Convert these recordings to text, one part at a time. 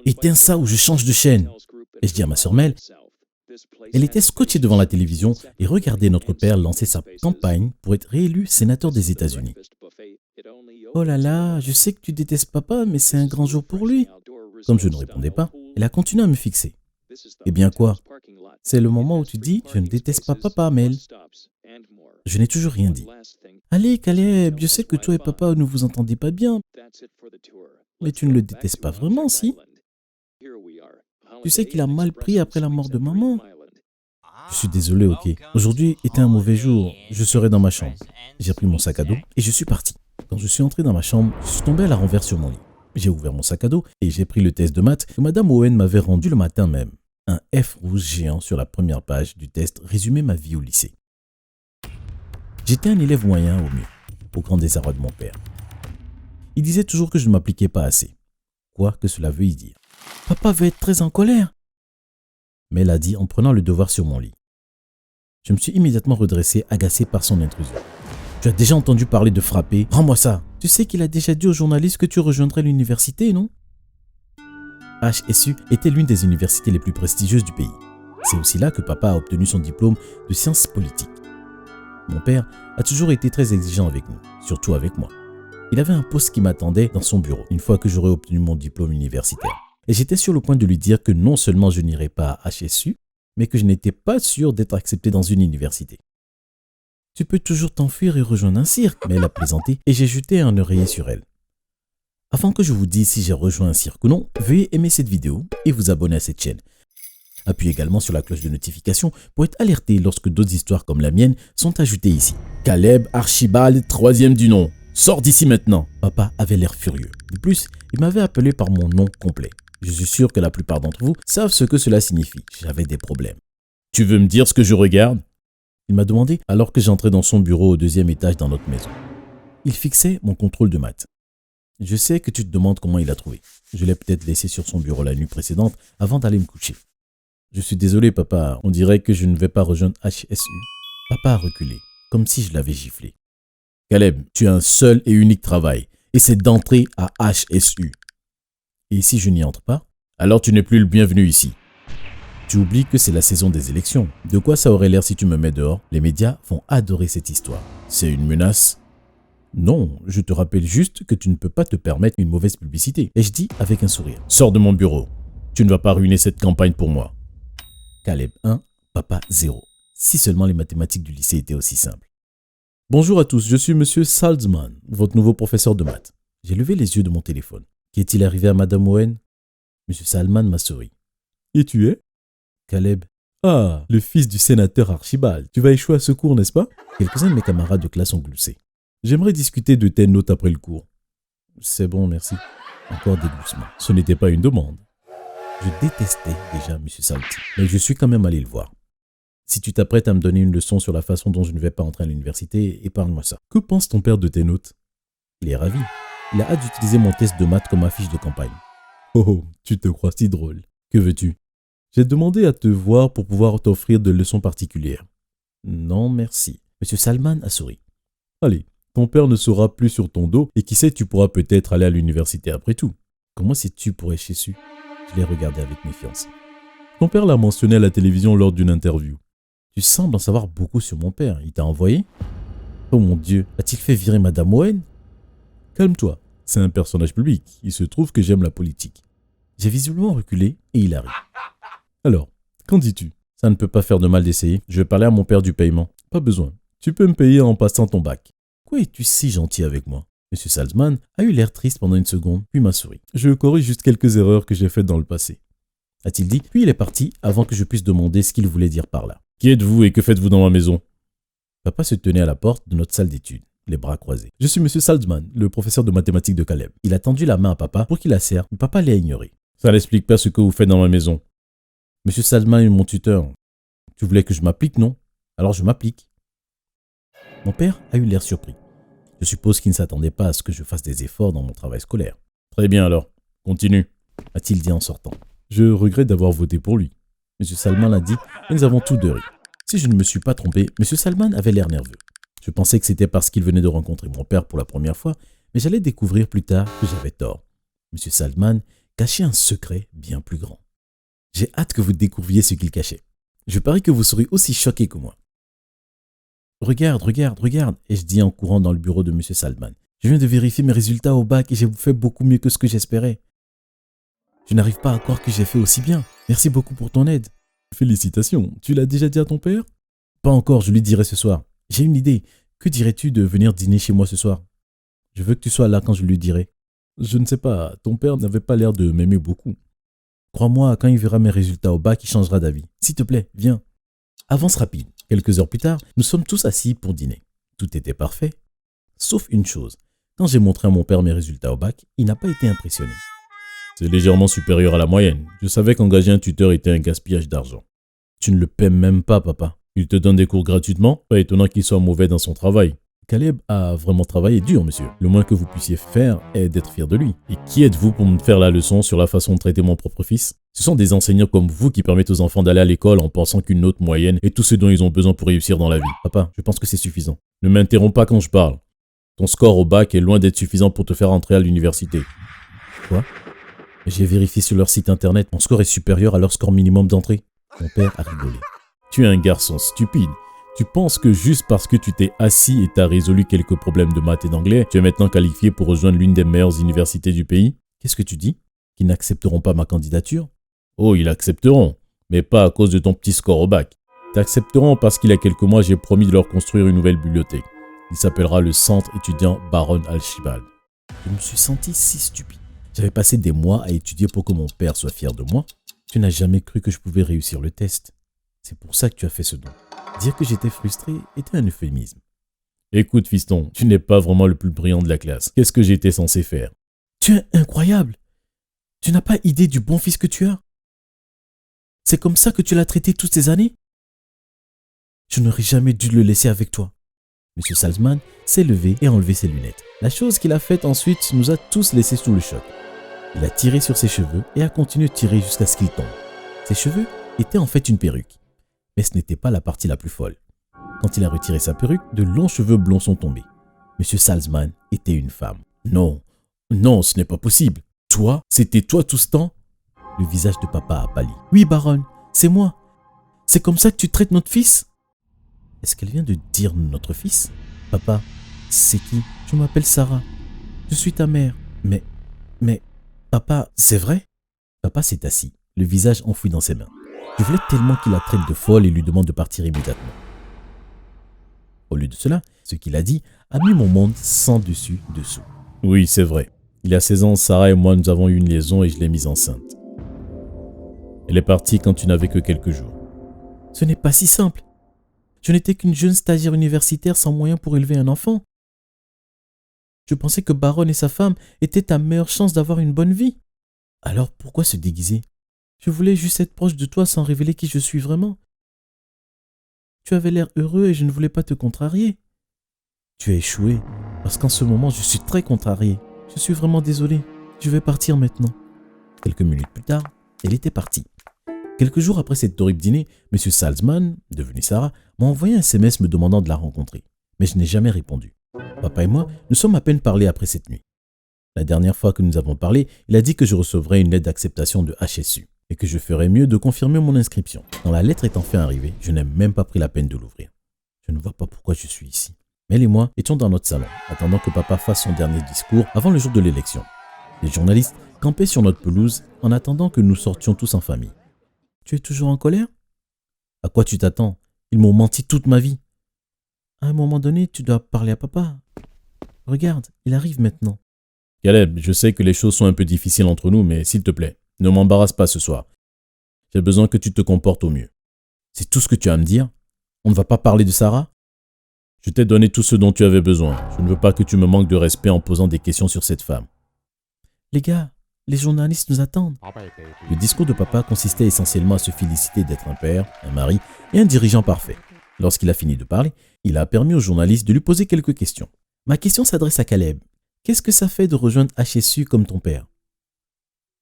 Éteins ça ou je change de chaîne. Et je dis à ma sœur Mel, elle était scotchée devant la télévision et regardait notre père lancer sa campagne pour être réélu sénateur des États-Unis. Oh là là, je sais que tu détestes papa, mais c'est un grand jour pour lui. Comme je ne répondais pas, elle a continué à me fixer. Eh bien quoi? C'est le moment où tu dis « Je ne déteste pas papa, Mel ». Je n'ai toujours rien dit. Allez, Caleb, je sais que toi et papa ne vous entendez pas bien, mais tu ne le détestes pas vraiment, si? Tu sais qu'il a mal pris après la mort de maman. Je suis désolé, ok. Aujourd'hui était un mauvais jour. Je serai dans ma chambre. J'ai pris mon sac à dos et je suis parti. Quand je suis entré dans ma chambre, je suis tombé à la renverse sur mon lit. J'ai ouvert mon sac à dos et j'ai pris le test de maths que Madame Owen m'avait rendu le matin même. Un F rouge géant sur la première page du test résumait ma vie au lycée. J'étais un élève moyen au mieux, au grand désarroi de mon père. Il disait toujours que je ne m'appliquais pas assez. Quoi que cela veuille dire. Papa va être très en colère. Mais elle a dit en prenant le devoir sur mon lit. Je me suis immédiatement redressé, agacé par son intrusion. Tu as déjà entendu parler de frapper? Rends-moi ça. Tu sais qu'il a déjà dit aux journalistes que tu rejoindrais l'université, non? HSU était l'une des universités les plus prestigieuses du pays. C'est aussi là que papa a obtenu son diplôme de sciences politiques. Mon père a toujours été très exigeant avec nous, surtout avec moi. Il avait un poste qui m'attendait dans son bureau une fois que j'aurais obtenu mon diplôme universitaire. Et j'étais sur le point de lui dire que non seulement je n'irais pas à HSU, mais que je n'étais pas sûr d'être accepté dans une université. Tu peux toujours t'enfuir et rejoindre un cirque, mais elle a plaisanté et j'ai jeté un oreiller sur elle. Avant que je vous dise si j'ai rejoint un cirque ou non, veuillez aimer cette vidéo et vous abonner à cette chaîne. Appuyez également sur la cloche de notification pour être alerté lorsque d'autres histoires comme la mienne sont ajoutées ici. Caleb Archibald, 3e du nom. Sors d'ici maintenant. Papa avait l'air furieux. De plus, il m'avait appelé par mon nom complet. Je suis sûr que la plupart d'entre vous savent ce que cela signifie. J'avais des problèmes. Tu veux me dire ce que je regarde? Il m'a demandé alors que j'entrais dans son bureau au 2e étage dans notre maison. Il fixait mon contrôle de maths. Je sais que tu te demandes comment il a trouvé. Je l'ai peut-être laissé sur son bureau la nuit précédente avant d'aller me coucher. Je suis désolé, papa. On dirait que je ne vais pas rejoindre HSU. Papa a reculé, comme si je l'avais giflé. Caleb, tu as un seul et unique travail, et c'est d'entrer à HSU. Et si je n'y entre pas, alors tu n'es plus le bienvenu ici. Tu oublies que c'est la saison des élections. De quoi ça aurait l'air si tu me mets dehors? Les médias vont adorer cette histoire. C'est une menace? Non, je te rappelle juste que tu ne peux pas te permettre une mauvaise publicité. Et je dis avec un sourire. Sors de mon bureau. Tu ne vas pas ruiner cette campagne pour moi. Caleb 1, papa 0. Si seulement les mathématiques du lycée étaient aussi simples. Bonjour à tous, je suis monsieur Salzman, votre nouveau professeur de maths. J'ai levé les yeux de mon téléphone. Qu'est-il arrivé à Madame Owen? Monsieur Salman m'a souri. Et tu es? Caleb. Ah, le fils du sénateur Archibald. Tu vas échouer à ce cours, n'est-ce pas? Quelques-uns de mes camarades de classe ont gloussé. J'aimerais discuter de tes notes après le cours. C'est bon, merci. Encore des gloussements. Ce n'était pas une demande. Je détestais déjà M. Salty, mais je suis quand même allé le voir. Si tu t'apprêtes à me donner une leçon sur la façon dont je ne vais pas entrer à l'université, épargne-moi ça. Que pense ton père de tes notes? Il est ravi. Il a hâte d'utiliser mon test de maths comme affiche de campagne. Oh, tu te crois si drôle. Que veux-tu? J'ai demandé à te voir pour pouvoir t'offrir des leçons particulières. Non, merci. M. Salman a souri. Allez, ton père ne sera plus sur ton dos et qui sait, tu pourras peut-être aller à l'université après tout. Comment sais-tu pour HSU? Je l'ai regardé avec méfiance. Ton père l'a mentionné à la télévision lors d'une interview. Tu sembles en savoir beaucoup sur mon père. Il t'a envoyé? Oh mon Dieu, a-t-il fait virer Madame Owen? Calme-toi, c'est un personnage public. Il se trouve que j'aime la politique. J'ai visiblement reculé et il arrive. Alors, qu'en dis-tu? Ça ne peut pas faire de mal d'essayer. Je vais parler à mon père du paiement. Pas besoin. Tu peux me payer en passant ton bac. Pourquoi es-tu si gentil avec moi? Monsieur Salzman a eu l'air triste pendant une seconde, puis m'a souri. Je corrige juste quelques erreurs que j'ai faites dans le passé. A-t-il dit, puis il est parti avant que je puisse demander ce qu'il voulait dire par là. Qui êtes-vous et que faites-vous dans ma maison? Papa se tenait à la porte de notre salle d'études, les bras croisés. Je suis monsieur Salzman, le professeur de mathématiques de Caleb. Il a tendu la main à papa pour qu'il la serre, mais papa l'a ignoré. Ça n'explique pas ce que vous faites dans ma maison. Monsieur Salzman est mon tuteur. Tu voulais que je m'applique, non? Alors je m'applique. Mon père a eu l'air surpris. Je suppose qu'il ne s'attendait pas à ce que je fasse des efforts dans mon travail scolaire. Très bien alors, continue, a-t-il dit en sortant. Je regrette d'avoir voté pour lui. M. Salman l'a dit et nous avons tous deux ri. Si je ne me suis pas trompé, M. Salman avait l'air nerveux. Je pensais que c'était parce qu'il venait de rencontrer mon père pour la première fois, mais j'allais découvrir plus tard que j'avais tort. M. Salman, cachait un secret bien plus grand. J'ai hâte que vous découvriez ce qu'il cachait. Je parie que vous serez aussi choqués que moi. Regarde, regarde, regarde, ai-je dit en courant dans le bureau de M. Salzman. Je viens de vérifier mes résultats au bac et j'ai fait beaucoup mieux que ce que j'espérais. Je n'arrive pas à croire que j'ai fait aussi bien. Merci beaucoup pour ton aide. Félicitations, tu l'as déjà dit à ton père? Pas encore, je lui dirai ce soir. J'ai une idée. Que dirais-tu de venir dîner chez moi ce soir? Je veux que tu sois là quand je lui dirai. Je ne sais pas, ton père n'avait pas l'air de m'aimer beaucoup. Crois-moi, quand il verra mes résultats au bac, il changera d'avis. S'il te plaît, viens. Avance rapide. Quelques heures plus tard, nous sommes tous assis pour dîner. Tout était parfait. Sauf une chose. Quand j'ai montré à mon père mes résultats au bac, il n'a pas été impressionné. C'est légèrement supérieur à la moyenne. Je savais qu'engager un tuteur était un gaspillage d'argent. Tu ne le paies même pas, papa. Il te donne des cours gratuitement. Pas étonnant qu'il soit mauvais dans son travail. Caleb a vraiment travaillé dur, monsieur. Le moins que vous puissiez faire est d'être fier de lui. Et qui êtes-vous pour me faire la leçon sur la façon de traiter mon propre fils? Ce sont des enseignants comme vous qui permettent aux enfants d'aller à l'école en pensant qu'une note moyenne est tout ce dont ils ont besoin pour réussir dans la vie. Papa, je pense que c'est suffisant. Ne m'interromps pas quand je parle. Ton score au bac est loin d'être suffisant pour te faire entrer à l'université. Quoi? J'ai vérifié sur leur site internet. Mon score est supérieur à leur score minimum d'entrée. Mon père a rigolé. Tu es un garçon stupide. Tu penses que juste parce que tu t'es assis et t'as résolu quelques problèmes de maths et d'anglais, tu es maintenant qualifié pour rejoindre l'une des meilleures universités du pays? Qu'est-ce que tu dis? Qu'ils n'accepteront pas ma candidature? Oh, ils l'accepteront, mais pas à cause de ton petit score au bac. T'accepteront parce qu'il y a quelques mois, j'ai promis de leur construire une nouvelle bibliothèque. Il s'appellera le Centre étudiant Baron Archibald. Je me suis senti si stupide. J'avais passé des mois à étudier pour que mon père soit fier de moi. Tu n'as jamais cru que je pouvais réussir le test. C'est pour ça que tu as fait ce don. Dire que j'étais frustré était un euphémisme. Écoute, fiston, tu n'es pas vraiment le plus brillant de la classe. Qu'est-ce que j'étais censé faire? Tu es incroyable. Tu n'as pas idée du bon fils que tu as. C'est comme ça que tu l'as traité toutes ces années? Je n'aurais jamais dû le laisser avec toi. M. Salzman s'est levé et a enlevé ses lunettes. La chose qu'il a faite ensuite nous a tous laissés sous le choc. Il a tiré sur ses cheveux et a continué de tirer jusqu'à ce qu'ils tombent. Ses cheveux étaient en fait une perruque. Mais ce n'était pas la partie la plus folle. Quand il a retiré sa perruque, de longs cheveux blonds sont tombés. M. Salzman était une femme. Non, non, ce n'est pas possible. Toi, c'était toi tout ce temps? Le visage de papa a pâli. Oui, baronne, c'est moi. C'est comme ça que tu traites notre fils? Est-ce qu'elle vient de dire notre fils? Papa, c'est qui? Je m'appelle Sarah. Je suis ta mère. Mais, papa, c'est vrai? Papa s'est assis, le visage enfoui dans ses mains. Je voulais tellement qu'il la traite de folle et lui demande de partir immédiatement. Au lieu de cela, ce qu'il a dit a mis mon monde sans dessus dessous. Oui, c'est vrai. Il y a 16 ans, Sarah et moi, nous avons eu une liaison et je l'ai mise enceinte. Elle est partie quand tu n'avais que quelques jours. Ce n'est pas si simple. Je n'étais qu'une jeune stagiaire universitaire sans moyens pour élever un enfant. Je pensais que Baron et sa femme étaient ta meilleure chance d'avoir une bonne vie. Alors pourquoi se déguiser? Je voulais juste être proche de toi sans révéler qui je suis vraiment. Tu avais l'air heureux et je ne voulais pas te contrarier. Tu as échoué, parce qu'en ce moment je suis très contrarié. Je suis vraiment désolé. Je vais partir maintenant. Quelques minutes plus tard, elle était partie. Quelques jours après cet horrible dîner, M. Salzman, devenu Sarah, m'a envoyé un SMS me demandant de la rencontrer. Mais je n'ai jamais répondu. Papa et moi, nous sommes à peine parlé après cette nuit. La dernière fois que nous avons parlé, il a dit que je recevrais une lettre d'acceptation de HSU et que je ferais mieux de confirmer mon inscription. Quand la lettre est enfin arrivée, je n'ai même pas pris la peine de l'ouvrir. Je ne vois pas pourquoi je suis ici. Mel et moi étions dans notre salon, attendant que papa fasse son dernier discours avant le jour de l'élection. Les journalistes campaient sur notre pelouse en attendant que nous sortions tous en famille. Tu es toujours en colère? À quoi tu t'attends? Ils m'ont menti toute ma vie. À un moment donné, tu dois parler à papa. Regarde, il arrive maintenant. Caleb, je sais que les choses sont un peu difficiles entre nous, mais s'il te plaît, ne m'embarrasse pas ce soir. J'ai besoin que tu te comportes au mieux. C'est tout ce que tu as à me dire? On ne va pas parler de Sarah? Je t'ai donné tout ce dont tu avais besoin. Je ne veux pas que tu me manques de respect en posant des questions sur cette femme. Les gars, les journalistes nous attendent. Le discours de papa consistait essentiellement à se féliciter d'être un père, un mari et un dirigeant parfait. Lorsqu'il a fini de parler, il a permis aux journalistes de lui poser quelques questions. Ma question s'adresse à Caleb. Qu'est-ce que ça fait de rejoindre HSU comme ton père?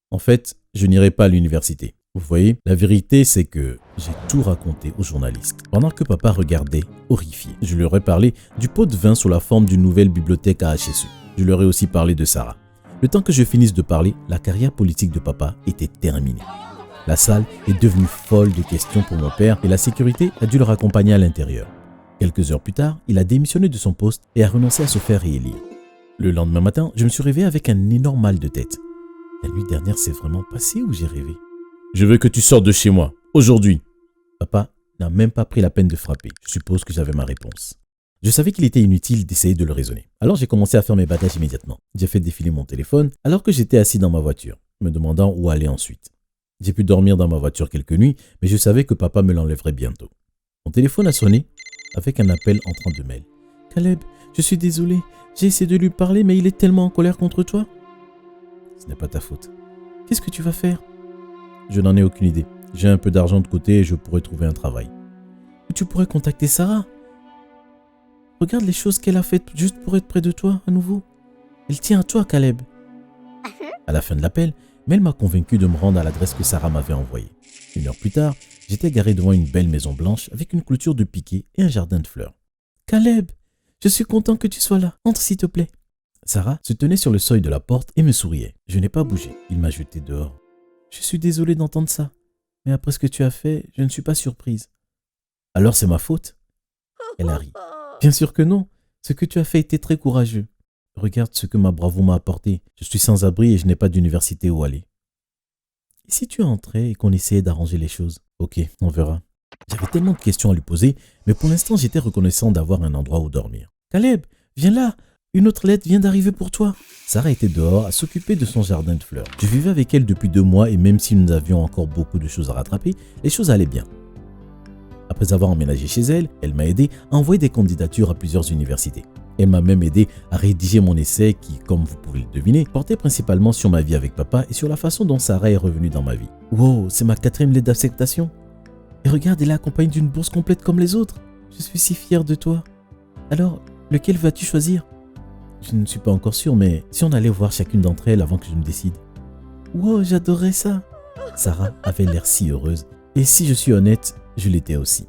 En fait, je n'irai pas à l'université. Vous voyez, la vérité, c'est que j'ai tout raconté aux journalistes. Pendant que papa regardait, horrifié, je leur ai parlé du pot de vin sous la forme d'une nouvelle bibliothèque à HSU. Je leur ai aussi parlé de Sarah. Le temps que je finisse de parler, la carrière politique de papa était terminée. La salle est devenue folle de questions pour mon père et la sécurité a dû le raccompagner à l'intérieur. Quelques heures plus tard, il a démissionné de son poste et a renoncé à se faire réélire. Le lendemain matin, je me suis réveillé avec un énorme mal de tête. La nuit dernière s'est vraiment passée ou j'ai rêvé? Je veux que tu sortes de chez moi, aujourd'hui. Papa n'a même pas pris la peine de frapper. Je suppose que j'avais ma réponse. Je savais qu'il était inutile d'essayer de le raisonner. Alors j'ai commencé à faire mes bagages immédiatement. J'ai fait défiler mon téléphone alors que j'étais assis dans ma voiture, me demandant où aller ensuite. J'ai pu dormir dans ma voiture quelques nuits, mais je savais que papa me l'enlèverait bientôt. Mon téléphone a sonné avec un appel entrant de mail. « Caleb, je suis désolé. J'ai essayé de lui parler, mais il est tellement en colère contre toi. » « Ce n'est pas ta faute. Qu'est-ce que tu vas faire? » « Je n'en ai aucune idée. J'ai un peu d'argent de côté et je pourrais trouver un travail. » « Tu pourrais contacter Sarah. Regarde les choses qu'elle a faites juste pour être près de toi à nouveau. Elle tient à toi, Caleb. » À la fin de l'appel, Mel m'a convaincu de me rendre à l'adresse que Sarah m'avait envoyée. 1 heure plus tard, j'étais garé devant une belle maison blanche avec une clôture de piquet et un jardin de fleurs. « Caleb, je suis content que tu sois là. Entre s'il te plaît. » Sarah se tenait sur le seuil de la porte et me souriait. Je n'ai pas bougé. Il m'a jeté dehors. « Je suis désolé d'entendre ça. Mais après ce que tu as fait, je ne suis pas surprise. » « Alors c'est ma faute ?» Elle a ri. « Bien sûr que non. Ce que tu as fait était très courageux. Regarde ce que ma bravoure m'a apporté. Je suis sans abri et je n'ai pas d'université où aller. » « Et si tu entrais et qu'on essayait d'arranger les choses? » « Ok, on verra. » J'avais tellement de questions à lui poser, mais pour l'instant j'étais reconnaissant d'avoir un endroit où dormir. « Caleb, viens là. Une autre lettre vient d'arriver pour toi. » Sarah était dehors à s'occuper de son jardin de fleurs. Je vivais avec elle depuis 2 mois et même si nous avions encore beaucoup de choses à rattraper, les choses allaient bien. Après avoir emménagé chez elle, elle m'a aidé à envoyer des candidatures à plusieurs universités. Elle m'a même aidé à rédiger mon essai qui, comme vous pouvez le deviner, portait principalement sur ma vie avec papa et sur la façon dont Sarah est revenue dans ma vie. Wow, c'est ma 4e lettre d'acceptation. Et regarde, elle est accompagnée d'une bourse complète comme les autres. Je suis si fier de toi. Alors, lequel vas-tu choisir? Je ne suis pas encore sûr, mais si on allait voir chacune d'entre elles avant que je me décide. Wow, j'adorais ça. Sarah avait l'air si heureuse. Et si je suis honnête, je l'étais aussi.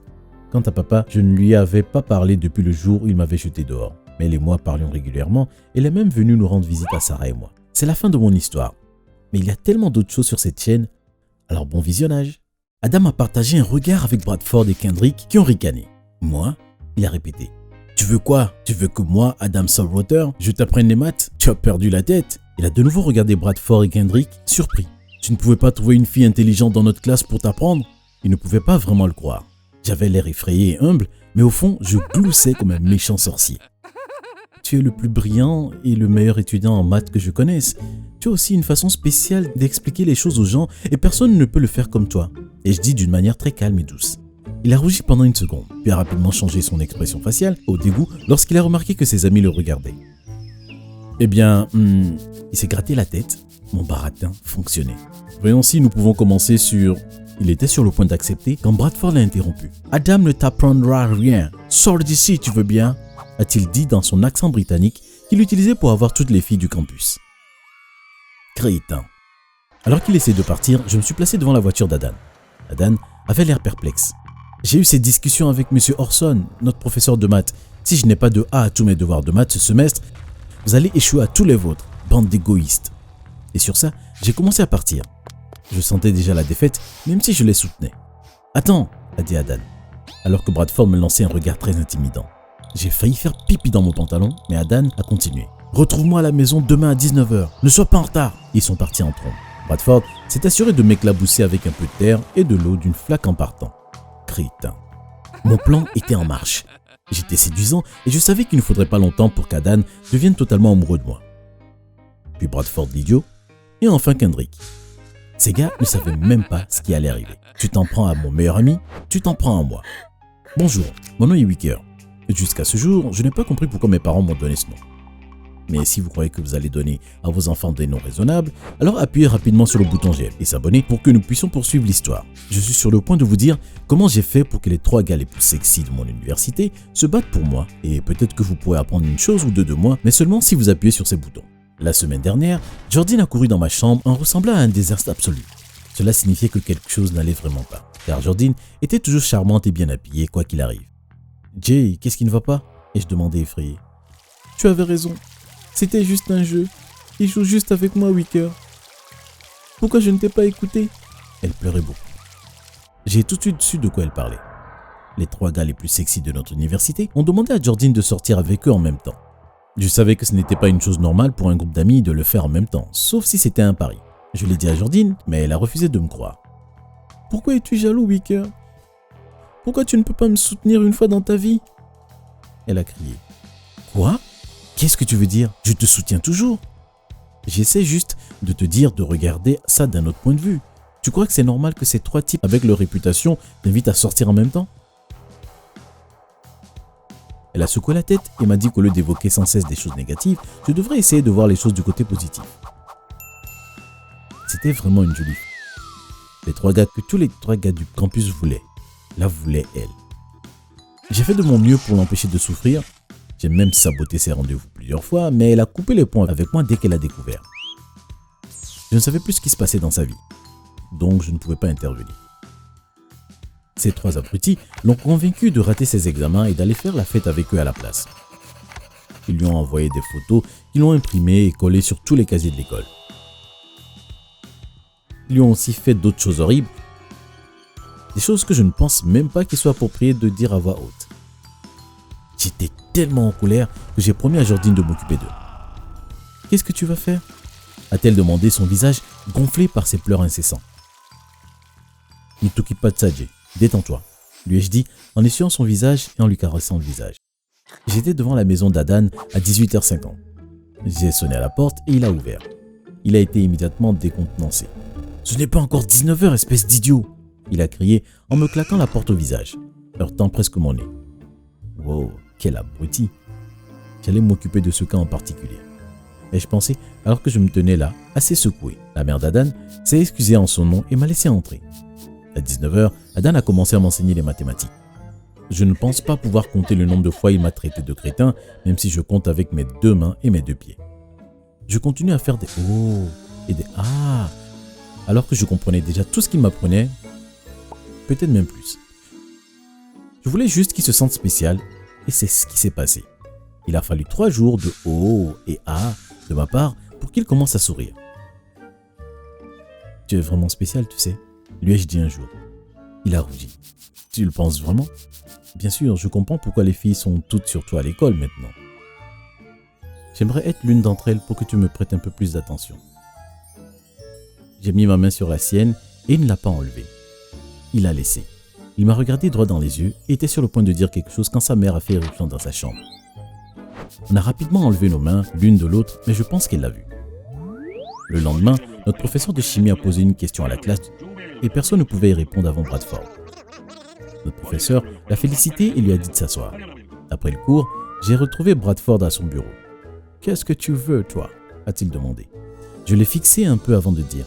Quant à papa, je ne lui avais pas parlé depuis le jour où il m'avait jeté dehors. Mais elle et moi parlions régulièrement et elle est même venue nous rendre visite à Sarah et moi. C'est la fin de mon histoire. Mais il y a tellement d'autres choses sur cette chaîne. Alors bon visionnage. Adam a partagé un regard avec Bradford et Kendrick qui ont ricané. Moi, il a répété. Tu veux quoi? Tu veux que moi, Adam Saltwater, je t'apprenne les maths? Tu as perdu la tête? Il a de nouveau regardé Bradford et Kendrick, surpris. Tu ne pouvais pas trouver une fille intelligente dans notre classe pour t'apprendre? Il ne pouvait pas vraiment le croire. J'avais l'air effrayé et humble, mais au fond, je gloussais comme un méchant sorcier. Tu es le plus brillant et le meilleur étudiant en maths que je connaisse. Tu as aussi une façon spéciale d'expliquer les choses aux gens et personne ne peut le faire comme toi. Et je dis d'une manière très calme et douce. Il a rougi pendant 1 seconde, puis a rapidement changé son expression faciale au dégoût lorsqu'il a remarqué que ses amis le regardaient. Eh bien, il s'est gratté la tête. Mon baratin fonctionnait. Voyons si nous pouvons commencer sur... Il était sur le point d'accepter quand Bradford l'a interrompu. « Adam ne t'apprendra rien. Sors d'ici, tu veux bien ?» a-t-il dit dans son accent britannique qu'il utilisait pour avoir toutes les filles du campus. Crétin. Alors qu'il essayait de partir, je me suis placé devant la voiture d'Adan. Adan avait l'air perplexe. J'ai eu cette discussion avec M. Orson, notre professeur de maths. Si je n'ai pas de A à tous mes devoirs de maths ce semestre, vous allez échouer à tous les vôtres, bande d'égoïstes. Et sur ça, j'ai commencé à partir. Je sentais déjà la défaite, même si je les soutenais. « Attends !» a dit Adan, alors que Bradford me lançait un regard très intimidant. J'ai failli faire pipi dans mon pantalon, mais Adan a continué. « Retrouve-moi à la maison demain à 19 h. Ne sois pas en retard !» Ils sont partis en trombe. Bradford s'est assuré de m'éclabousser avec un peu de terre et de l'eau d'une flaque en partant. Crétin. Mon plan était en marche. J'étais séduisant et je savais qu'il ne faudrait pas longtemps pour qu'Adan devienne totalement amoureux de moi. Puis Bradford l'idiot, et enfin Kendrick. Ces gars ne savaient même pas ce qui allait arriver. Tu t'en prends à mon meilleur ami, tu t'en prends à moi. Bonjour, mon nom est Wicker. Jusqu'à ce jour, je n'ai pas compris pourquoi mes parents m'ont donné ce nom. Mais si vous croyez que vous allez donner à vos enfants des noms raisonnables, alors appuyez rapidement sur le bouton j'aime et s'abonner pour que nous puissions poursuivre l'histoire. Je suis sur le point de vous dire comment j'ai fait pour que les 3 gars les plus sexy de mon université se battent pour moi. Et peut-être que vous pourrez apprendre une chose ou 2 de moi, mais seulement si vous appuyez sur ces boutons. La semaine dernière, Jordine a couru dans ma chambre en ressemblant à un désastre absolu. Cela signifiait que quelque chose n'allait vraiment pas, car Jordine était toujours charmante et bien habillée, quoi qu'il arrive. « Jay, qu'est-ce qui ne va pas ?» ai-je demandé effrayé. « Tu avais raison, c'était juste un jeu. Il joue juste avec moi, Wicker. Pourquoi je ne t'ai pas écouté? Elle pleurait beaucoup. J'ai tout de suite su de quoi elle parlait. Les 3 gars les plus sexy de notre université ont demandé à Jordine de sortir avec eux en même temps. Je savais que ce n'était pas une chose normale pour un groupe d'amis de le faire en même temps, sauf si c'était un pari. Je l'ai dit à Jordine, mais elle a refusé de me croire. Pourquoi es-tu jaloux, Wicker? Pourquoi tu ne peux pas me soutenir une fois dans ta vie? Elle a crié. Quoi? Qu'est-ce que tu veux dire? Je te soutiens toujours. J'essaie juste de te dire de regarder ça d'un autre point de vue. Tu crois que c'est normal que ces 3 types avec leur réputation t'invitent à sortir en même temps? Elle a secoué la tête et m'a dit qu'au lieu d'évoquer sans cesse des choses négatives, je devrais essayer de voir les choses du côté positif. C'était vraiment une jolie fille. Les 3 gars que tous les 3 gars du campus voulaient. La voulait elle. J'ai fait de mon mieux pour l'empêcher de souffrir. J'ai même saboté ses rendez-vous plusieurs fois, mais elle a coupé les ponts avec moi dès qu'elle a découvert. Je ne savais plus ce qui se passait dans sa vie, donc je ne pouvais pas intervenir. Ces 3 abrutis l'ont convaincu de rater ses examens et d'aller faire la fête avec eux à la place. Ils lui ont envoyé des photos qu'ils l'ont imprimées et collées sur tous les casiers de l'école. Ils lui ont aussi fait d'autres choses horribles, des choses que je ne pense même pas qu'il soit approprié de dire à voix haute. J'étais tellement en colère que j'ai promis à Jordine de m'occuper d'eux. « Qu'est-ce que tu vas faire ?» a-t-elle demandé, son visage gonflé par ses pleurs incessants. « Ne t'occupe pas de ça, Jay. Détends-toi, » lui ai-je dit en essuyant son visage et en lui caressant le visage. J'étais devant la maison d'Adan à 18h50. J'ai sonné à la porte et il a ouvert. Il a été immédiatement décontenancé. « Ce n'est pas encore 19h, espèce d'idiot !» il a crié en me claquant la porte au visage, heurtant presque mon nez. Wow, quel abruti! J'allais m'occuper de ce cas en particulier. Ai-je pensé alors que je me tenais là, assez secoué. La mère d'Adan s'est excusée en son nom et m'a laissé entrer. À 19h, Adan a commencé à m'enseigner les mathématiques. Je ne pense pas pouvoir compter le nombre de fois il m'a traité de crétin, même si je compte avec mes 2 mains et mes 2 pieds. Je continue à faire des « oh » et des « ah » alors que je comprenais déjà tout ce qu'il m'apprenait, peut-être même plus. Je voulais juste qu'il se sente spécial et c'est ce qui s'est passé. Il a fallu 3 jours de « oh » et « ah » de ma part pour qu'il commence à sourire. « Tu es vraiment spécial, tu sais » lui ai-je dit un jour. Il a rougi. « Tu le penses vraiment ?» Bien sûr, je comprends pourquoi les filles sont toutes sur toi à l'école maintenant. J'aimerais être l'une d'entre elles pour que tu me prêtes un peu plus d'attention. J'ai mis ma main sur la sienne et il ne l'a pas enlevée. Il a laissé. Il m'a regardé droit dans les yeux et était sur le point de dire quelque chose quand sa mère a fait éruption dans sa chambre. On a rapidement enlevé nos mains l'une de l'autre, mais je pense qu'elle l'a vu. Le lendemain, notre professeur de chimie a posé une question à la classe et personne ne pouvait y répondre avant Bradford. Notre professeur l'a félicité et lui a dit de s'asseoir. Après le cours, j'ai retrouvé Bradford à son bureau. « Qu'est-ce que tu veux, toi ?» a-t-il demandé. Je l'ai fixé un peu avant de dire.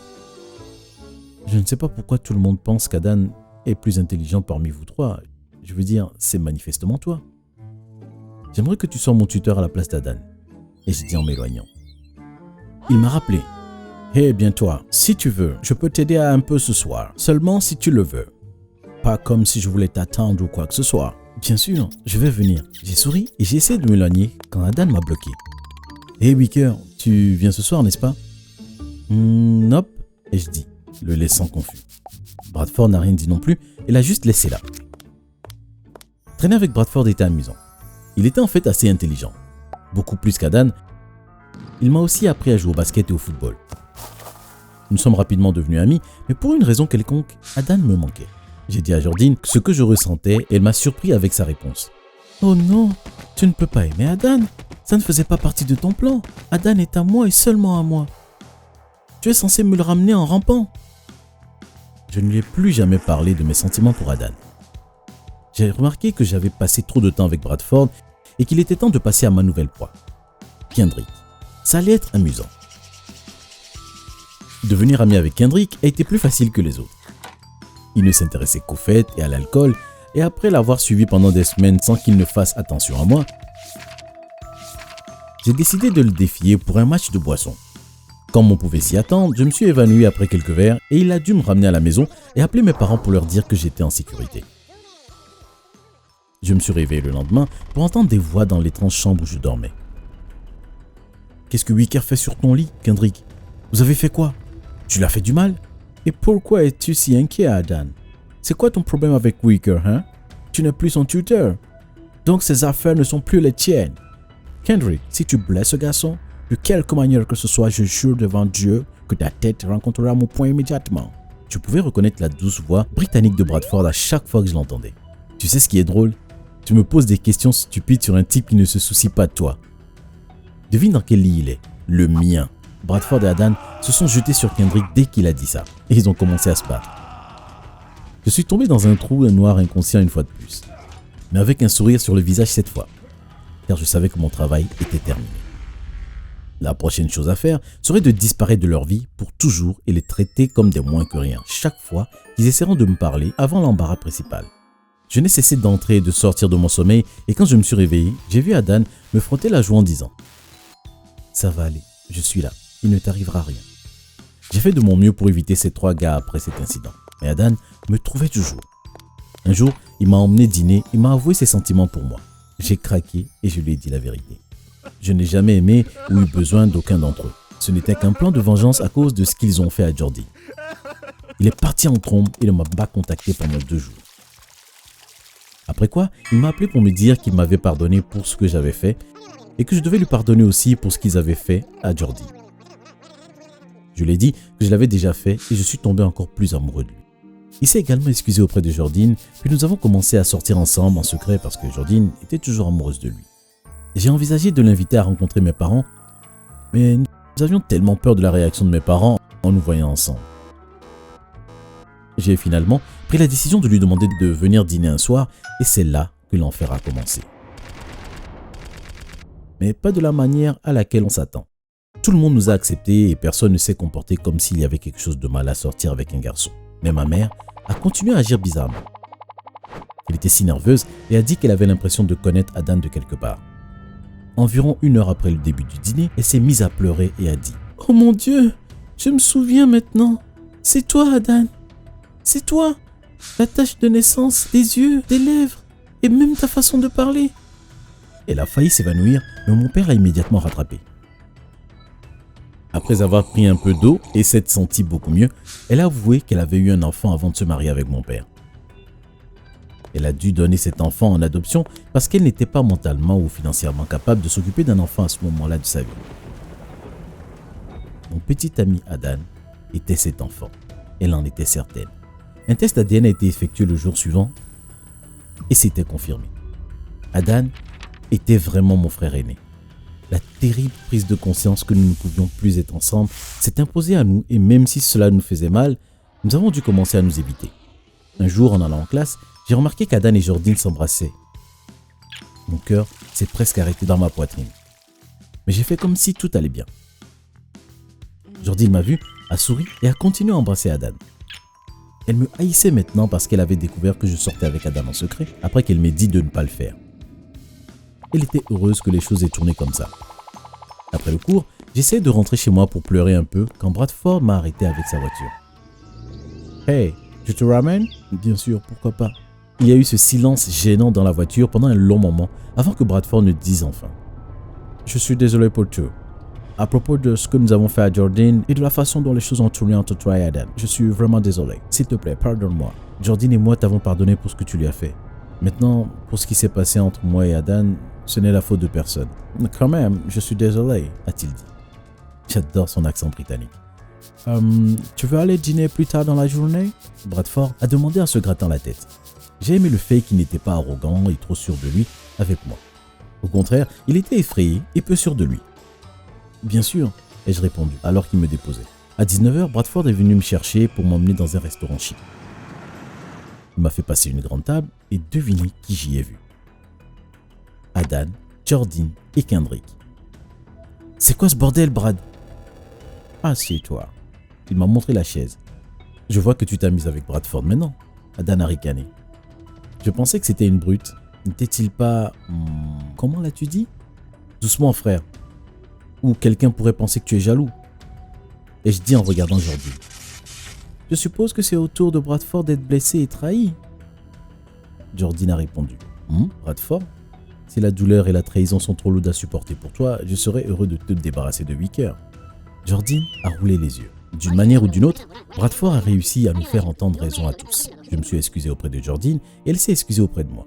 « Je ne sais pas pourquoi tout le monde pense qu'Adan est plus intelligent parmi vous 3. Je veux dire, c'est manifestement toi. J'aimerais que tu sois mon tuteur à la place d'Adan. » Et j'ai dit en m'éloignant. Il m'a rappelé. « Eh bien toi, si tu veux, je peux t'aider un peu ce soir, seulement si tu le veux. Pas comme si je voulais t'attendre ou quoi que ce soit. » Bien sûr, je vais venir. J'ai souri et j'ai essayé de m'éloigner quand Adan m'a bloqué. « Hey Wicker, tu viens ce soir, n'est-ce pas ?»« Nope, » ai-je dit, le laissant confus. Bradford n'a rien dit non plus et l'a juste laissé là. Traîner avec Bradford était amusant. Il était en fait assez intelligent. Beaucoup plus qu'Adan, il m'a aussi appris à jouer au basket et au football. Nous sommes rapidement devenus amis, mais pour une raison quelconque, Adan me manquait. J'ai dit à Jordine ce que je ressentais et elle m'a surpris avec sa réponse. « Oh non, tu ne peux pas aimer Adan. Ça ne faisait pas partie de ton plan. Adan est à moi et seulement à moi. Tu es censé me le ramener en rampant. » Je ne lui ai plus jamais parlé de mes sentiments pour Adan. J'ai remarqué que j'avais passé trop de temps avec Bradford et qu'il était temps de passer à ma nouvelle proie, Kendrick. Ça allait être amusant. Devenir ami avec Kendrick a été plus facile que les autres. Il ne s'intéressait qu'aux fêtes et à l'alcool, et après l'avoir suivi pendant des semaines sans qu'il ne fasse attention à moi, j'ai décidé de le défier pour un match de boissons. Comme on pouvait s'y attendre, je me suis évanoui après quelques verres et il a dû me ramener à la maison et appeler mes parents pour leur dire que j'étais en sécurité. Je me suis réveillé le lendemain pour entendre des voix dans l'étrange chambre où je dormais. Qu'est-ce que Wicker fait sur ton lit, Kendrick? Vous avez fait quoi? Tu l'as fait du mal? Et pourquoi es-tu si inquiet, Adan? C'est quoi ton problème avec Wicker, hein? Tu n'es plus son tuteur. Donc ces affaires ne sont plus les tiennes. Kendrick, si tu blesses ce garçon, de quelque manière que ce soit, je jure devant Dieu que ta tête rencontrera mon poing immédiatement. Je pouvais reconnaître la douce voix britannique de Bradford à chaque fois que je l'entendais. Tu sais ce qui est drôle? Tu me poses des questions stupides sur un type qui ne se soucie pas de toi. Devine dans quel lit il est. Le mien. Bradford et Adan se sont jetés sur Kendrick dès qu'il a dit ça. Et ils ont commencé à se battre. Je suis tombé dans un trou noir inconscient une fois de plus. Mais avec un sourire sur le visage cette fois. Car je savais que mon travail était terminé. La prochaine chose à faire serait de disparaître de leur vie pour toujours et les traiter comme des moins que rien chaque fois qu'ils essaieront de me parler avant l'embarras principal. Je n'ai cessé d'entrer et de sortir de mon sommeil et quand je me suis réveillé, j'ai vu Adan me frotter la joue en disant « Ça va aller, je suis là, il ne t'arrivera rien. » J'ai fait de mon mieux pour éviter ces 3 gars après cet incident, mais Adan me trouvait toujours. Un jour, il m'a emmené dîner et m'a avoué ses sentiments pour moi. J'ai craqué et je lui ai dit la vérité. Je n'ai jamais aimé ou eu besoin d'aucun d'entre eux. Ce n'était qu'un plan de vengeance à cause de ce qu'ils ont fait à Jordi. Il est parti en trombe et ne m'a pas contacté pendant 2 jours. Après quoi, il m'a appelé pour me dire qu'il m'avait pardonné pour ce que j'avais fait et que je devais lui pardonner aussi pour ce qu'ils avaient fait à Jordi. Je lui ai dit que je l'avais déjà fait et je suis tombé encore plus amoureux de lui. Il s'est également excusé auprès de Jordine, puis nous avons commencé à sortir ensemble en secret parce que Jordine était toujours amoureuse de lui. J'ai envisagé de l'inviter à rencontrer mes parents, mais nous avions tellement peur de la réaction de mes parents en nous voyant ensemble. J'ai finalement pris la décision de lui demander de venir dîner un soir et c'est là que l'enfer a commencé. Mais pas de la manière à laquelle on s'attend. Tout le monde nous a acceptés et personne ne s'est comporté comme s'il y avait quelque chose de mal à sortir avec un garçon. Mais ma mère a continué à agir bizarrement. Elle était si nerveuse et a dit qu'elle avait l'impression de connaître Adan de quelque part. Environ 1 heure après le début du dîner, elle s'est mise à pleurer et a dit « Oh mon Dieu, je me souviens maintenant. C'est toi, Adan. C'est toi. La tache de naissance, des yeux, des lèvres et même ta façon de parler. » Elle a failli s'évanouir, mais mon père l'a immédiatement rattrapée. Après avoir pris un peu d'eau et s'être sentie beaucoup mieux, elle a avoué qu'elle avait eu un enfant avant de se marier avec mon père. Elle a dû donner cet enfant en adoption parce qu'elle n'était pas mentalement ou financièrement capable de s'occuper d'un enfant à ce moment-là de sa vie. Mon petit ami Adan était cet enfant. Elle en était certaine. Un test ADN a été effectué le jour suivant et c'était confirmé. Adan était vraiment mon frère aîné. La terrible prise de conscience que nous ne pouvions plus être ensemble s'est imposée à nous et même si cela nous faisait mal, nous avons dû commencer à nous éviter. Un jour, en allant en classe, j'ai remarqué qu'Adan et Jordine s'embrassaient. Mon cœur s'est presque arrêté dans ma poitrine. Mais j'ai fait comme si tout allait bien. Jordine m'a vu, a souri et a continué à embrasser Adan. Elle me haïssait maintenant parce qu'elle avait découvert que je sortais avec Adan en secret après qu'elle m'ait dit de ne pas le faire. Elle était heureuse que les choses aient tourné comme ça. Après le cours, j'essayais de rentrer chez moi pour pleurer un peu quand Bradford m'a arrêté avec sa voiture. « Hey, je te ramène ?» ?»« Bien sûr, pourquoi pas ?» Il y a eu ce silence gênant dans la voiture pendant un long moment avant que Bradford ne dise enfin. « Je suis désolé pour tout. À propos de ce que nous avons fait à Jordine et de la façon dont les choses ont tourné entre toi et Adan, je suis vraiment désolé. S'il te plaît, pardonne-moi. Jordine et moi t'avons pardonné pour ce que tu lui as fait. Maintenant, pour ce qui s'est passé entre moi et Adan, ce n'est la faute de personne. Quand même, je suis désolé, a-t-il dit. J'adore son accent britannique. Tu veux aller dîner plus tard dans la journée ? Bradford a demandé en se grattant la tête. J'ai aimé le fait qu'il n'était pas arrogant et trop sûr de lui avec moi. Au contraire, il était effrayé et peu sûr de lui. Bien sûr, ai-je répondu alors qu'il me déposait. À 19h, Bradford est venu me chercher pour m'emmener dans un restaurant chic. Il m'a fait passer une grande table et devinez qui j'y ai vu. Adan, Jordine et Kendrick. « C'est quoi ce bordel, Brad ?»« Assieds-toi. » Il m'a montré la chaise. « Je vois que tu t'amuses avec Bradford maintenant. » Adan a ricané. Je pensais que c'était une brute. N'était-il pas... comment l'as-tu dit ? Doucement, frère. Ou quelqu'un pourrait penser que tu es jaloux. Et je dis en regardant Jordine. Je suppose que c'est au tour de Bradford d'être blessé et trahi. Jordine a répondu. Bradford ? Si la douleur et la trahison sont trop lourdes à supporter pour toi, je serais heureux de te débarrasser de Wicker. Jordine a roulé les yeux. D'une manière ou d'une autre, Bradford a réussi à nous faire entendre raison à tous. Je me suis excusé auprès de Jordine et elle s'est excusée auprès de moi.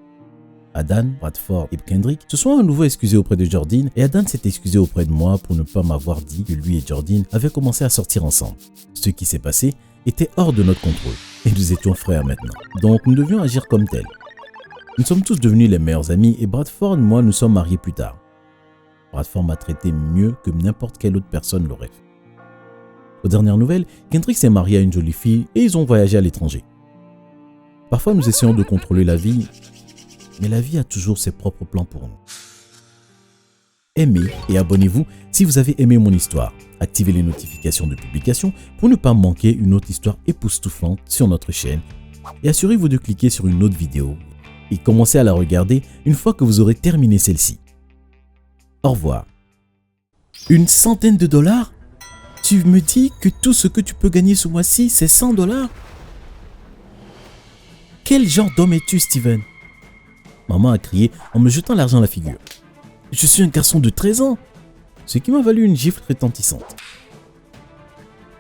Adan, Bradford et Kendrick se sont à nouveau excusés auprès de Jordine et Adan s'est excusé auprès de moi pour ne pas m'avoir dit que lui et Jordine avaient commencé à sortir ensemble. Ce qui s'est passé était hors de notre contrôle et nous étions frères maintenant. Donc nous devions agir comme tels. Nous sommes tous devenus les meilleurs amis et Bradford et moi nous sommes mariés plus tard. Bradford m'a traité mieux que n'importe quelle autre personne l'aurait fait. Aux dernières nouvelles, Kendrick s'est marié à une jolie fille et ils ont voyagé à l'étranger. Parfois nous essayons de contrôler la vie, mais la vie a toujours ses propres plans pour nous. Aimez et abonnez-vous si vous avez aimé mon histoire. Activez les notifications de publication pour ne pas manquer une autre histoire époustouflante sur notre chaîne. Et assurez-vous de cliquer sur une autre vidéo et commencez à la regarder une fois que vous aurez terminé celle-ci. Au revoir. Une centaine de dollars? Tu me dis que tout ce que tu peux gagner ce mois-ci, c'est 100 $? Quel genre d'homme es-tu, Steven? Maman a crié en me jetant l'argent à la figure. Je suis un garçon de 13 ans, ce qui m'a valu une gifle retentissante.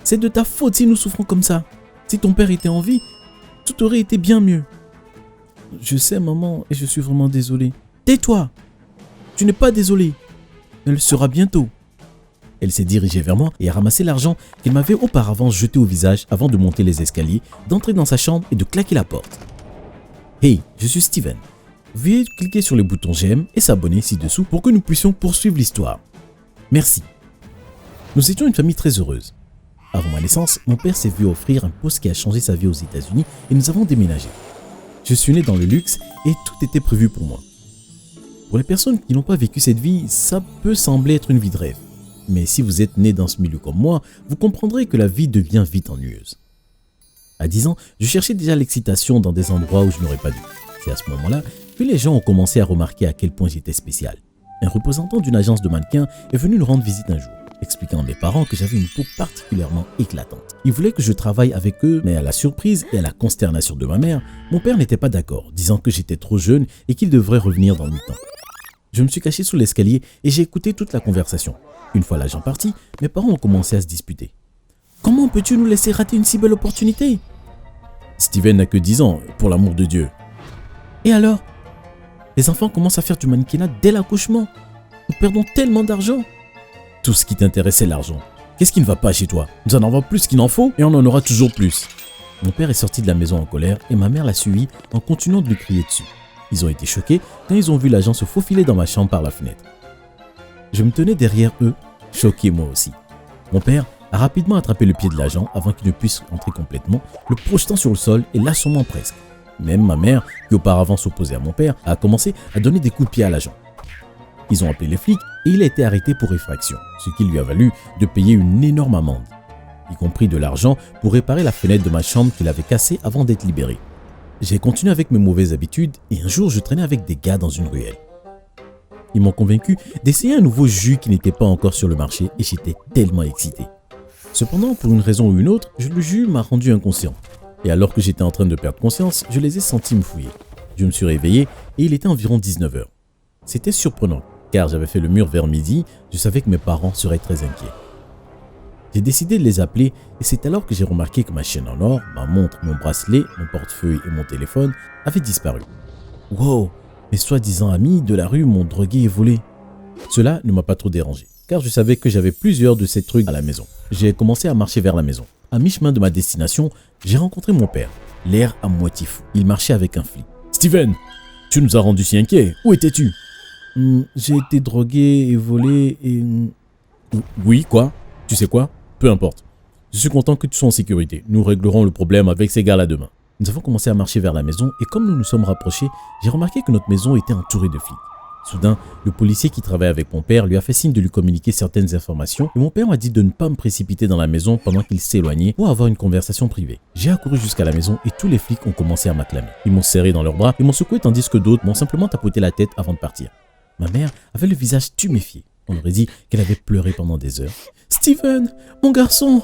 C'est de ta faute si nous souffrons comme ça. Si ton père était en vie, tout aurait été bien mieux. Je sais, maman, et je suis vraiment désolé. Tais-toi! Tu n'es pas désolé. Elle le sera bientôt. Elle s'est dirigée vers moi et a ramassé l'argent qu'elle m'avait auparavant jeté au visage avant de monter les escaliers, d'entrer dans sa chambre et de claquer la porte. Hey, je suis Steven. Veuillez cliquer sur le bouton j'aime et s'abonner ci-dessous pour que nous puissions poursuivre l'histoire. Merci. Nous étions une famille très heureuse. Avant ma naissance, mon père s'est vu offrir un poste qui a changé sa vie aux États-Unis et nous avons déménagé. Je suis né dans le luxe et tout était prévu pour moi. Pour les personnes qui n'ont pas vécu cette vie, ça peut sembler être une vie de rêve. Mais si vous êtes né dans ce milieu comme moi, vous comprendrez que la vie devient vite ennuyeuse. À 10 ans, je cherchais déjà l'excitation dans des endroits où je n'aurais pas dû. C'est à ce moment-là que les gens ont commencé à remarquer à quel point j'étais spécial. Un représentant d'une agence de mannequins est venu nous rendre visite un jour, expliquant à mes parents que j'avais une peau particulièrement éclatante. Il voulait que je travaille avec eux, mais à la surprise et à la consternation de ma mère, mon père n'était pas d'accord, disant que j'étais trop jeune et qu'il devrait revenir dans 8 ans. Je me suis caché sous l'escalier et j'ai écouté toute la conversation. Une fois l'agent parti, mes parents ont commencé à se disputer. « Comment peux-tu nous laisser rater une si belle opportunité ?»« Steven n'a que 10 ans, pour l'amour de Dieu. »« Et alors ? Les enfants commencent à faire du mannequinat dès l'accouchement. Nous perdons tellement d'argent. »« Tout ce qui t'intéresse, c'est l'argent. Qu'est-ce qui ne va pas chez toi? Nous en avons plus qu'il en faut et on en aura toujours plus. » Mon père est sorti de la maison en colère et ma mère l'a suivi en continuant de lui crier dessus. Ils ont été choqués quand ils ont vu l'agent se faufiler dans ma chambre par la fenêtre. Je me tenais derrière eux, choqué moi aussi. Mon père a rapidement attrapé le pied de l'agent avant qu'il ne puisse entrer complètement, le projetant sur le sol et l'assommant presque. Même ma mère, qui auparavant s'opposait à mon père, a commencé à donner des coups de pied à l'agent. Ils ont appelé les flics et il a été arrêté pour effraction, ce qui lui a valu de payer une énorme amende, y compris de l'argent pour réparer la fenêtre de ma chambre qu'il avait cassée avant d'être libéré. J'ai continué avec mes mauvaises habitudes et un jour je traînais avec des gars dans une ruelle. Ils m'ont convaincu d'essayer un nouveau jus qui n'était pas encore sur le marché et j'étais tellement excité. Cependant, pour une raison ou une autre, le jus m'a rendu inconscient. Et alors que j'étais en train de perdre conscience, je les ai sentis me fouiller. Je me suis réveillé et il était environ 19 h. C'était surprenant, car j'avais fait le mur vers midi, je savais que mes parents seraient très inquiets. J'ai décidé de les appeler et c'est alors que j'ai remarqué que ma chaîne en or, ma montre, mon bracelet, mon portefeuille et mon téléphone avaient disparu. Wow! Mes soi-disant amis de la rue m'ont drogué et volé. Cela ne m'a pas trop dérangé, car je savais que j'avais plusieurs de ces trucs à la maison. J'ai commencé à marcher vers la maison. À mi-chemin de ma destination, j'ai rencontré mon père, l'air à moitié fou. Il marchait avec un flic. « Steven, tu nous as rendu si inquiets. Où étais-tu ?»« J'ai été drogué et volé et... » Oui, quoi? Tu sais quoi? Peu importe. Je suis content que tu sois en sécurité. Nous réglerons le problème avec ces gars-là demain. Nous avons commencé à marcher vers la maison et comme nous nous sommes rapprochés, j'ai remarqué que notre maison était entourée de flics. Soudain, le policier qui travaillait avec mon père lui a fait signe de lui communiquer certaines informations et mon père m'a dit de ne pas me précipiter dans la maison pendant qu'il s'éloignait pour avoir une conversation privée. J'ai accouru jusqu'à la maison et tous les flics ont commencé à m'acclamer. Ils m'ont serré dans leurs bras et m'ont secoué tandis que d'autres m'ont simplement tapoté la tête avant de partir. Ma mère avait le visage tuméfié. On aurait dit qu'elle avait pleuré pendant des heures. « Steven, mon garçon !»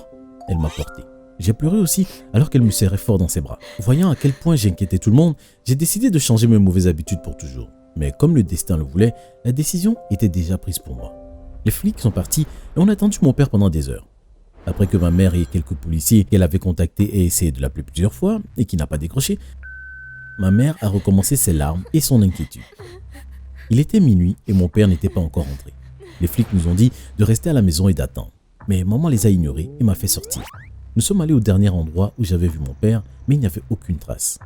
Elle m'a porté. J'ai pleuré aussi alors qu'elle me serrait fort dans ses bras. Voyant à quel point j'inquiétais tout le monde, j'ai décidé de changer mes mauvaises habitudes pour toujours. Mais comme le destin le voulait, la décision était déjà prise pour moi. Les flics sont partis et on a attendu mon père pendant des heures. Après que ma mère et quelques policiers qu'elle avait contactés et essayé de l'appeler plusieurs fois et qui n'a pas décroché, ma mère a recommencé ses larmes et son inquiétude. Il était minuit et mon père n'était pas encore rentré. Les flics nous ont dit de rester à la maison et d'attendre. Mais maman les a ignorés et m'a fait sortir. Nous sommes allés au dernier endroit où j'avais vu mon père, mais il n'y avait aucune trace.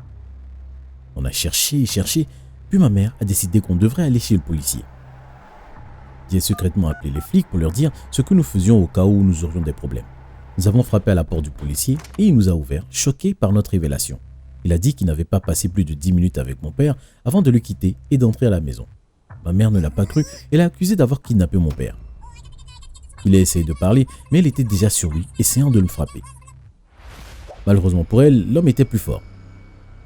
On a cherché et cherché, puis ma mère a décidé qu'on devrait aller chez le policier. J'ai secrètement appelé les flics pour leur dire ce que nous faisions au cas où nous aurions des problèmes. Nous avons frappé à la porte du policier et il nous a ouvert, choqué par notre révélation. Il a dit qu'il n'avait pas passé plus de 10 minutes avec mon père avant de le quitter et d'entrer à la maison. Ma mère ne l'a pas cru et l'a accusé d'avoir kidnappé mon père. Il a essayé de parler, mais elle était déjà sur lui, essayant de le frapper. Malheureusement pour elle, l'homme était plus fort.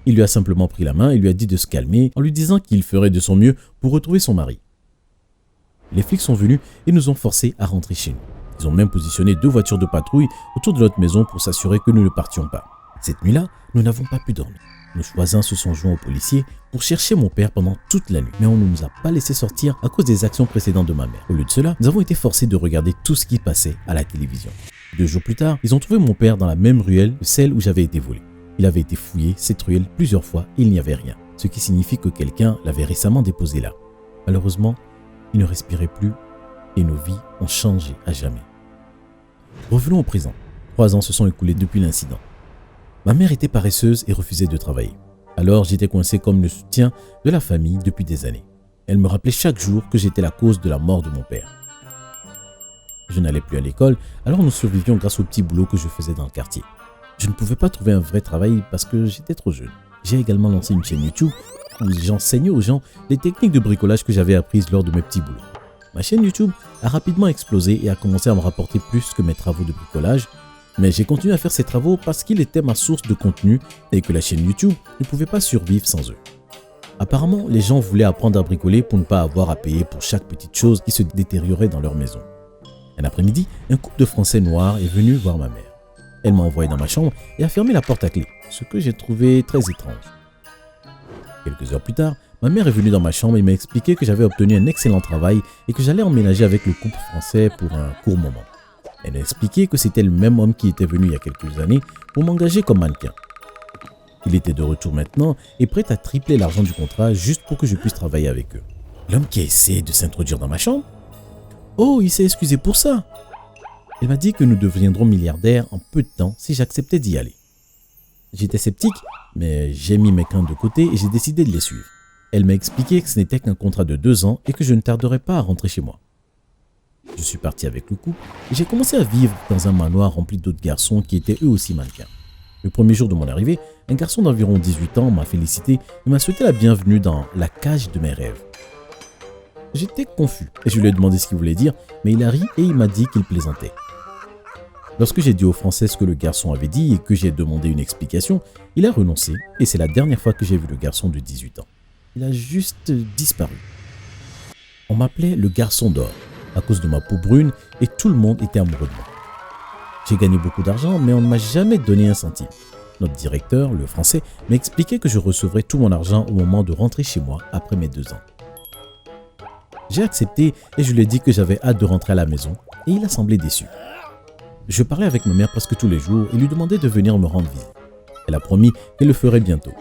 Il lui a simplement pris la main et lui a dit de se calmer en lui disant qu'il ferait de son mieux pour retrouver son mari. Les flics sont venus et nous ont forcés à rentrer chez nous. Ils ont même positionné 2 voitures de patrouille autour de notre maison pour s'assurer que nous ne partions pas. Cette nuit-là, nous n'avons pas pu dormir. Nos voisins se sont joints aux policiers pour chercher mon père pendant toute la nuit. Mais on ne nous a pas laissé sortir à cause des actions précédentes de ma mère. Au lieu de cela, nous avons été forcés de regarder tout ce qui passait à la télévision. 2 jours plus tard, ils ont trouvé mon père dans la même ruelle que celle où j'avais été volé. Il avait été fouillé, cette ruelle, plusieurs fois et il n'y avait rien. Ce qui signifie que quelqu'un l'avait récemment déposé là. Malheureusement, il ne respirait plus et nos vies ont changé à jamais. Revenons au présent. 3 ans se sont écoulés depuis l'incident. Ma mère était paresseuse et refusait de travailler. Alors j'étais coincé comme le soutien de la famille depuis des années. Elle me rappelait chaque jour que j'étais la cause de la mort de mon père. Je n'allais plus à l'école, alors nous survivions grâce au petit boulot que je faisais dans le quartier. Je ne pouvais pas trouver un vrai travail parce que j'étais trop jeune. J'ai également lancé une chaîne YouTube où j'enseignais aux gens les techniques de bricolage que j'avais apprises lors de mes petits boulots. Ma chaîne YouTube a rapidement explosé et a commencé à me rapporter plus que mes travaux de bricolage. Mais j'ai continué à faire ces travaux parce qu'il était ma source de contenu et que la chaîne YouTube ne pouvait pas survivre sans eux. Apparemment, les gens voulaient apprendre à bricoler pour ne pas avoir à payer pour chaque petite chose qui se détériorait dans leur maison. Un après-midi, un couple de Français noirs est venu voir ma mère. Elle m'a envoyé dans ma chambre et a fermé la porte à clé, ce que j'ai trouvé très étrange. Quelques heures plus tard, ma mère est venue dans ma chambre et m'a expliqué que j'avais obtenu un excellent travail et que j'allais emménager avec le couple français pour un court moment. Elle a expliqué que c'était le même homme qui était venu il y a quelques années pour m'engager comme mannequin. Il était de retour maintenant et prêt à tripler l'argent du contrat juste pour que je puisse travailler avec eux. L'homme qui a essayé de s'introduire dans ma chambre? Oh, il s'est excusé pour ça. Elle m'a dit que nous deviendrons milliardaires en peu de temps si j'acceptais d'y aller. J'étais sceptique, mais j'ai mis mes craintes de côté et j'ai décidé de les suivre. Elle m'a expliqué que ce n'était qu'un contrat de 2 ans et que je ne tarderais pas à rentrer chez moi. Je suis parti avec le couple et j'ai commencé à vivre dans un manoir rempli d'autres garçons qui étaient eux aussi mannequins. Le premier jour de mon arrivée, un garçon d'environ 18 ans m'a félicité et m'a souhaité la bienvenue dans la cage de mes rêves. J'étais confus et je lui ai demandé ce qu'il voulait dire, mais il a ri et il m'a dit qu'il plaisantait. Lorsque j'ai dit au Français ce que le garçon avait dit et que j'ai demandé une explication, il a renoncé et c'est la dernière fois que j'ai vu le garçon de 18 ans. Il a juste disparu. On m'appelait le garçon d'or à cause de ma peau brune et tout le monde était amoureux de moi. J'ai gagné beaucoup d'argent, mais on ne m'a jamais donné un centime. Notre directeur, le Français, m'a expliqué que je recevrais tout mon argent au moment de rentrer chez moi après mes 2 ans. J'ai accepté et je lui ai dit que j'avais hâte de rentrer à la maison et il a semblé déçu. Je parlais avec ma mère presque tous les jours et lui demandais de venir me rendre visite. Elle a promis qu'elle le ferait bientôt.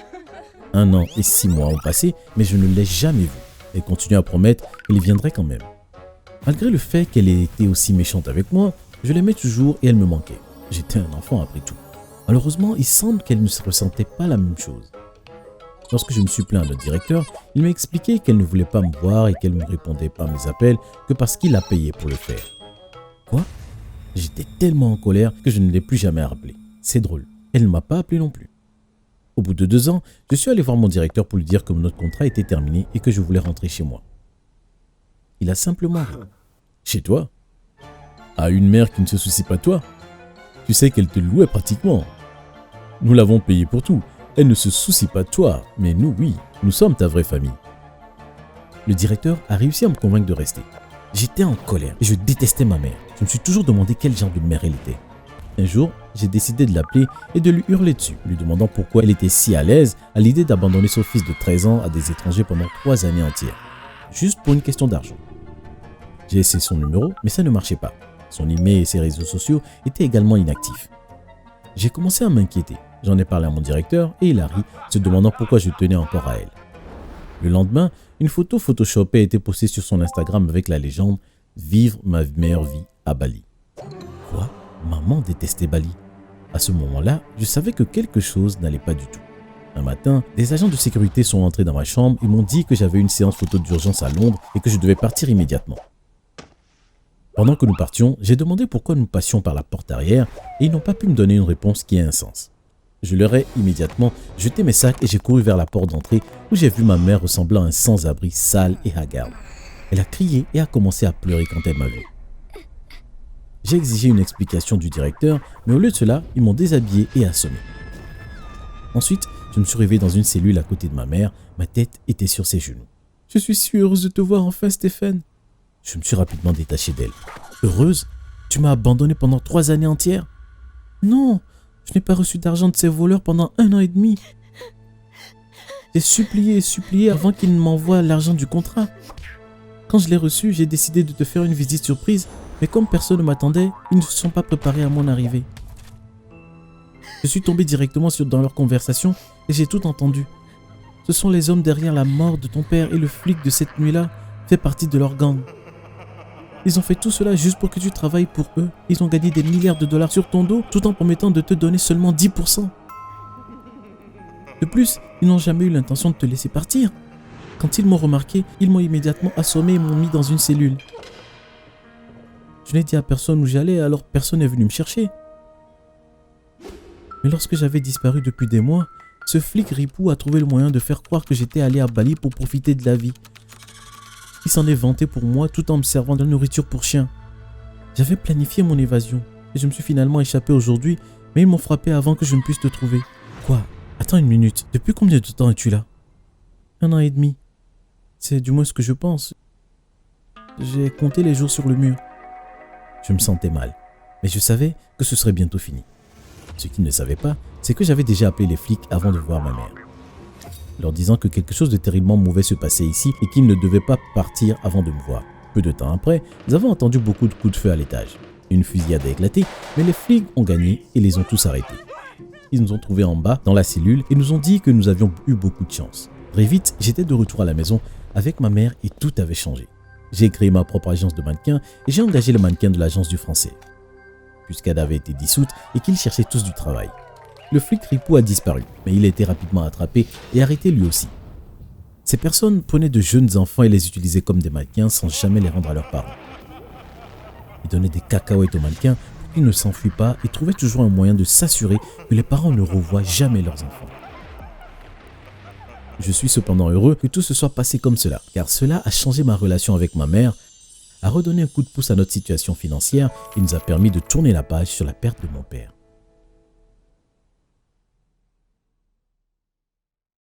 1 an et 6 mois ont passé, mais je ne l'ai jamais vue. Elle continue à promettre qu'elle y viendrait quand même. Malgré le fait qu'elle ait été aussi méchante avec moi, je l'aimais toujours et elle me manquait. J'étais un enfant après tout. Malheureusement, il semble qu'elle ne se ressentait pas la même chose. Lorsque je me suis plaint à notre directeur, il m'a expliqué qu'elle ne voulait pas me voir et qu'elle ne me répondait pas à mes appels que parce qu'il a payé pour le faire. Quoi? J'étais tellement en colère que je ne l'ai plus jamais rappelé. C'est drôle, elle ne m'a pas appelé non plus. Au bout de 2 ans, je suis allé voir mon directeur pour lui dire que notre contrat était terminé et que je voulais rentrer chez moi. Il a simplement ri. Chez toi? À une mère qui ne se soucie pas de toi? Tu sais qu'elle te louait pratiquement. Nous l'avons payée pour tout. Elle ne se soucie pas de toi, mais nous, oui, nous sommes ta vraie famille. Le directeur a réussi à me convaincre de rester. J'étais en colère et je détestais ma mère. Je me suis toujours demandé quel genre de mère elle était. Un jour, j'ai décidé de l'appeler et de lui hurler dessus, lui demandant pourquoi elle était si à l'aise à l'idée d'abandonner son fils de 13 ans à des étrangers pendant 3 années entières, juste pour une question d'argent. J'ai essayé son numéro, mais ça ne marchait pas. Son email et ses réseaux sociaux étaient également inactifs. J'ai commencé à m'inquiéter. J'en ai parlé à mon directeur et il a ri, se demandant pourquoi je tenais encore à elle. Le lendemain, une photo photoshopée a été postée sur son Instagram avec la légende « Vivre ma meilleure vie à Bali ». Quoi ? Maman détestait Bali. À ce moment-là, je savais que quelque chose n'allait pas du tout. Un matin, des agents de sécurité sont entrés dans ma chambre et m'ont dit que j'avais une séance photo d'urgence à Londres et que je devais partir immédiatement. Pendant que nous partions, j'ai demandé pourquoi nous passions par la porte arrière et ils n'ont pas pu me donner une réponse qui ait un sens. Je leur ai immédiatement jeté mes sacs et j'ai couru vers la porte d'entrée où j'ai vu ma mère ressemblant à un sans-abri sale et hagarde. Elle a crié et a commencé à pleurer quand elle m'a vu. J'ai exigé une explication du directeur, mais au lieu de cela, ils m'ont déshabillé et assommé. Ensuite, je me suis réveillé dans une cellule à côté de ma mère, ma tête était sur ses genoux. « Je suis si heureuse de te voir enfin, Stéphane !» Je me suis rapidement détaché d'elle. « Heureuse ? Tu m'as abandonné pendant 3 années entières ?»« Non, je n'ai pas reçu d'argent de ces voleurs pendant 1 an et demi. J'ai supplié et supplié avant qu'ils ne m'envoient l'argent du contrat. Quand je l'ai reçu, j'ai décidé de te faire une visite surprise, mais comme personne ne m'attendait, ils ne se sont pas préparés à mon arrivée. Je suis tombé directement dans leur conversation et j'ai tout entendu. Ce sont les hommes derrière la mort de ton père et le flic de cette nuit-là fait partie de leur gang. Ils ont fait tout cela juste pour que tu travailles pour eux. Ils ont gagné des milliards de dollars sur ton dos tout en promettant de te donner seulement 10%. De plus, ils n'ont jamais eu l'intention de te laisser partir. Quand ils m'ont remarqué, ils m'ont immédiatement assommé et m'ont mis dans une cellule. Je n'ai dit à personne où j'allais, alors personne n'est venu me chercher. Mais lorsque j'avais disparu depuis des mois, ce flic ripou a trouvé le moyen de faire croire que j'étais allé à Bali pour profiter de la vie. Il s'en est vanté pour moi tout en me servant de la nourriture pour chien. J'avais planifié mon évasion et je me suis finalement échappé aujourd'hui, mais ils m'ont frappé avant que je ne puisse te trouver. Quoi ? Attends une minute, depuis combien de temps es-tu là ? 1 an et demi. C'est du moins ce que je pense. J'ai compté les jours sur le mur. Je me sentais mal, mais je savais que ce serait bientôt fini. Ce qu'ils ne savaient pas, c'est que j'avais déjà appelé les flics avant de voir ma mère, leur disant que quelque chose de terriblement mauvais se passait ici et qu'ils ne devaient pas partir avant de me voir. Peu de temps après, nous avons entendu beaucoup de coups de feu à l'étage. Une fusillade a éclaté, mais les flics ont gagné et les ont tous arrêtés. Ils nous ont trouvés en bas, dans la cellule, et nous ont dit que nous avions eu beaucoup de chance. Très vite, j'étais de retour à la maison avec ma mère et tout avait changé. J'ai créé ma propre agence de mannequins et j'ai engagé le mannequin de l'agence du français, puisqu'elle avait été dissoute et qu'ils cherchaient tous du travail. Le flic ripou a disparu, mais il a été rapidement attrapé et arrêté lui aussi. Ces personnes prenaient de jeunes enfants et les utilisaient comme des mannequins sans jamais les rendre à leurs parents. Ils donnaient des cacahuètes aux mannequins pour qu'ils ne s'enfuient pas et trouvaient toujours un moyen de s'assurer que les parents ne revoient jamais leurs enfants. Je suis cependant heureux que tout se soit passé comme cela, car cela a changé ma relation avec ma mère, a redonné un coup de pouce à notre situation financière et nous a permis de tourner la page sur la perte de mon père.